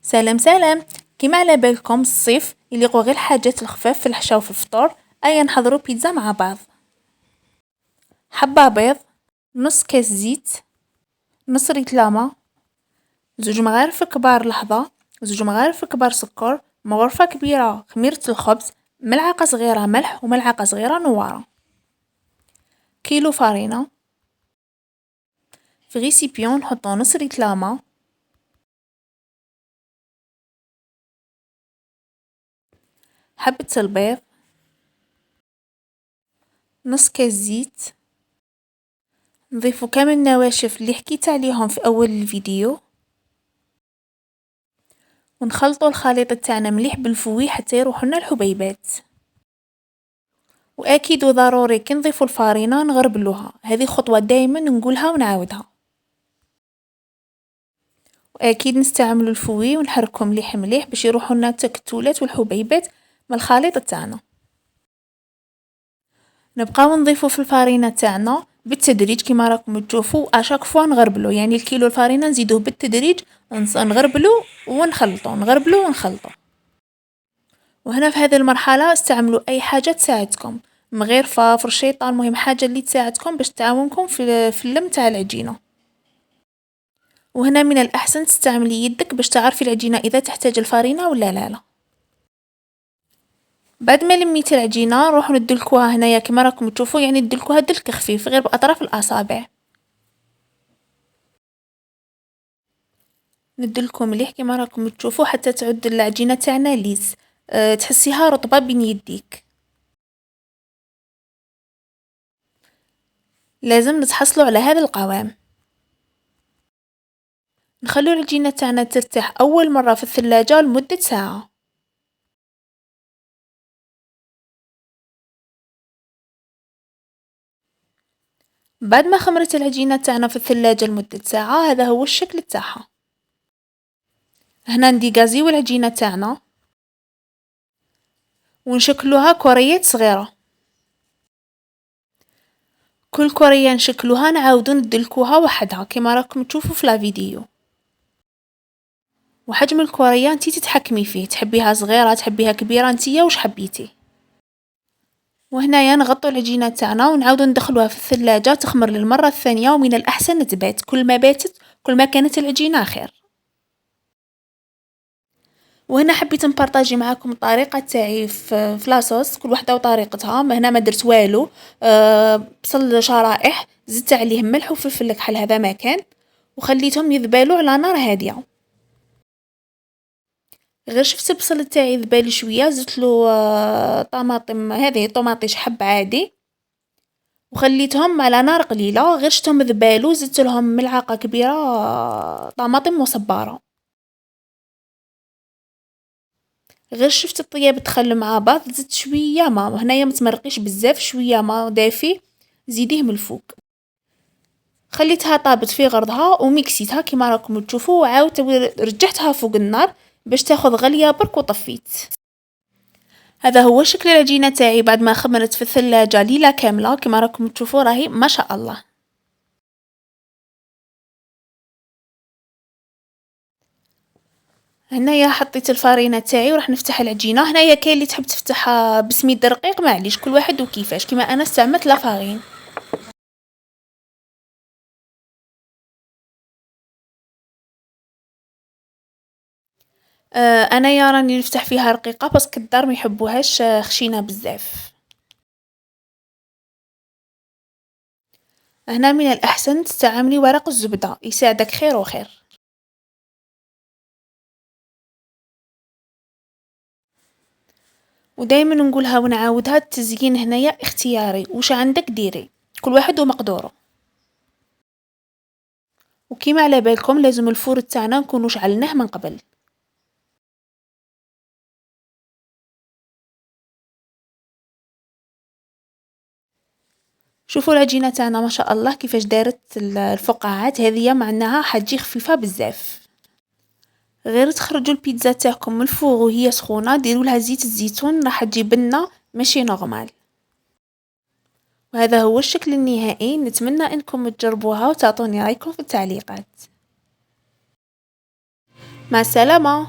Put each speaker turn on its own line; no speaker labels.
سلام سلام. كيما على بالكم الصيف يليقوا غير الحاجات الخفاف في الحشا وفي الفطور. ايا نحضروا بيتزا مع بعض. حبة بيض، نص كاس زيت، نص ريت لاما، زوج مغارف كبار لحظة، زوج مغارف كبار سكر، مغرفة كبيرة خميرة الخبز، ملعقة صغيرة ملح وملعقة صغيرة نوارة، كيلو فارينة. في غيسيبيون نحطو نص ريت لاما، حبة البيض، نص كاس زيت، نضيفو كامل النواشف اللي حكيت عليهم في اول الفيديو، ونخلطوا الخليط تاعنا مليح بالفوي حتى يروحوا لنا الحبيبات. واكيد وضروري كي نضيفوا الفارينه نغربلوها، هذه خطوه دائما نقولها ونعاودها. واكيد نستعملوا الفوي ونحركهم مليح مليح باش يروحوا لنا التكتلات والحبيبات من الخليط تاعنا. نبقاو نضيفوا في الفارينه تاعنا بالتدريج كما راكم تشوفوا، اشاك فوا نغربلو، يعني الكيلو الفارينه نزيدوه بالتدريج، نغربلو ونخلطو نغربلو ونخلطو. وهنا في هذه المرحلة استعملوا أي حاجة تساعدكم، مغرفة، فرشيطة، المهم حاجة اللي تساعدكم باش تعاونكم في اللم تاع العجينة. وهنا من الأحسن تستعملي يدك باش تعرفي العجينة إذا تحتاج الفارينة ولا لا. بعد ما لميتي العجينة نروح ندلكوها هنايا كما راكم تشوفوا، يعني ندلكوها دلك خفيف غير بأطراف الأصابع. ندلكو مليح كما راكم تشوفوا حتى تعود العجينة تاعنا ليس، تحسيها رطبة بين يديك. لازم نتحصلوا على هذا القوام. نخلو العجينة تاعنا ترتاح أول مرة في الثلاجة لمدة ساعة. بعد ما خمرت العجينة تاعنا في الثلاجة لمدة ساعة، هذا هو الشكل تاعها. هنا نديغازيو العجينة تاعنا ونشكلوها كريات صغيرة. كل كرية نشكلوها نعاودو ندلكوها وحدها كما راكم تشوفوا في الفيديو. وحجم الكرية انتي تتحكمي فيه، تحبيها صغيرة تحبيها كبيرة انتيا وش حبيتي. وهنايا نغطو العجينة تاعنا ونعاودو ندخلوها في الثلاجة تخمر للمرة الثانية، ومن الأحسن تبات، كل ما باتت كل ما كانت العجينة خير. وهنا حبيت نبارطاجي معاكم الطريقه تاعي في لاصوص، كل وحده وطريقتها. هنا ما درت والو، بصل شرائح، زدت عليه ملح وفلفل كحل، هذا ما كان، وخليتهم يذبالوا على نار هاديه. غير شفت البصل تاعي ذبال شويه، زدت له طماطم، هذه طماطيش حب عادي، وخليتهم على نار قليله. غير شفتهم ذبالوا زدت لهم ملعقه كبيره طماطم مصبره. غير شفت الطياب تخلوا مع بعض، زدت شويه ما، هنايا متمرقيش بزاف، شويه ما دافي زيديه من الفوق. خليتها طابت في غرضها وميكسيتها كما راكم تشوفوا، وعاودت رجعتها فوق النار باش تاخذ غليه برك وطفيت. هذا هو شكل العجينه تاعي بعد ما خمرت في الثلاجه ليله كامله كما راكم تشوفوا، راهي ما شاء الله. هنايا حطيت الفارينه تاعي وراح نفتح العجينه. هنايا كاين اللي تحب تفتحها بسميد رقيق، معليش كل واحد وكيفاش، كما انا استعملت لا فارين. انايا راني نفتح فيها رقيقه باسكو الدار ما يحبوهاش خشينه بزاف. هنا من الاحسن تستعملي ورق الزبده، يساعدك خير وخير. ودايما نقولها ونعاودها، التزيين هنايا اختياري، وش عندك ديري، كل واحد ومقدوره. وكيما على بالكم لازم الفور تاعنا نكونوا شعلناه من قبل. شوفوا العجينه تاعنا ما شاء الله كيفاش دارت الفقاعات هذه، معناها حتجي خفيفه بزاف. غير تخرجوا البيتزا تاعكم من الفور وهي سخونه، ديروا لها زيت الزيتون راح تجي بنه ماشي نورمال. وهذا هو الشكل النهائي. نتمنى انكم تجربوها وتعطوني رايكم في التعليقات. مع السلامة.